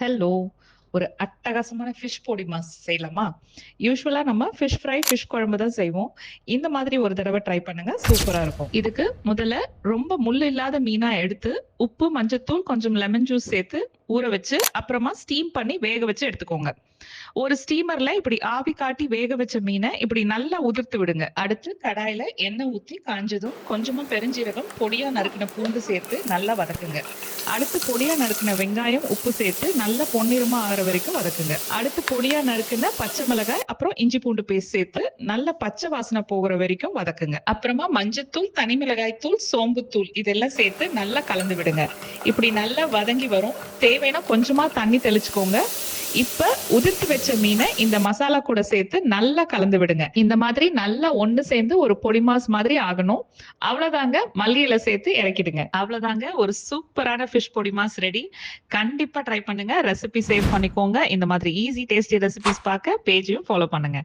Hello! ஒரு அட்டகாசமான fish பொடி மாஸ் செய்யலாமா? யூசுவலா நம்ம ஃபிஷ் ஃப்ரை, ஃபிஷ் குழம்பு தான் செய்வோம். இந்த மாதிரி ஒரு தடவ ட்ரை பண்ணுங்க. சூப்பரா இருக்கும். இதுக்கு முதல்ல ரொம்ப முள்ளு இல்லாத மீனா எடுத்து, உப்பு, மஞ்சத்தூள், கொஞ்சம் லெமன் ஜூஸ் சேர்த்து ஊற வச்சு, அப்புறமா ஸ்டீம் பண்ணி வேக வச்சு எடுத்துக்கோங்க. ஒரு ஸ்டீமர்ல இப்படி ஆவி காட்டி வேக வச்ச மீன இப்படி நல்லா உதிர்த்து விடுங்க. அடுத்து கடாயில எண்ணெய் ஊத்தி காஞ்சதும் கொஞ்சமா பெருஞ்சீரகம், பொடியா நறுக்கின பூண்டு சேர்த்து நல்லா வதக்குங்க. அடுத்து பொடியா நறுக்கின வெங்காயம், உப்பு சேர்த்து நல்லா பொன்னிறமா ஆகுற வரைக்கும் வதக்குங்க. அடுத்து பொடியா நறுக்கின பச்சை மிளகாய், அப்புறம் இஞ்சி பூண்டு பேஸ்ட் சேர்த்து நல்ல பச்சை வாசனை போகிற வரைக்கும் வதக்குங்க. அப்புறமா மஞ்சத்தூள், தனி மிளகாய் தூள், சோம்புத்தூள் இதெல்லாம் சேர்த்து நல்லா கலந்து விடுங்க. இப்படி நல்லா வதங்கி வரும். தேவைன்னா கொஞ்சமா தண்ணி தெளிச்சுக்கோங்க. இப்ப உதிர்த்து வச்ச மீனை இந்த மசாலா கூட சேர்த்து நல்லா கலந்து விடுங்க. இந்த மாதிரி நல்லா ஒண்ணு சேர்ந்து ஒரு பொடி மாஸ் மாதிரி ஆகணும். அவ்வளவுதாங்க. மல்லி இலை சேர்த்து இறக்கிடுங்க. அவ்வளவுதாங்க. ஒரு சூப்பரான ஃபிஷ் பொடி மாஸ் ரெடி. கண்டிப்பா ட்ரை பண்ணுங்க. ரெசிபி சேவ் பண்ணிக்கோங்க. இந்த மாதிரி ஈஸி டேஸ்டி ரெசிபிஸ் பார்க்க பேஜையும் ஃபாலோ பண்ணுங்க.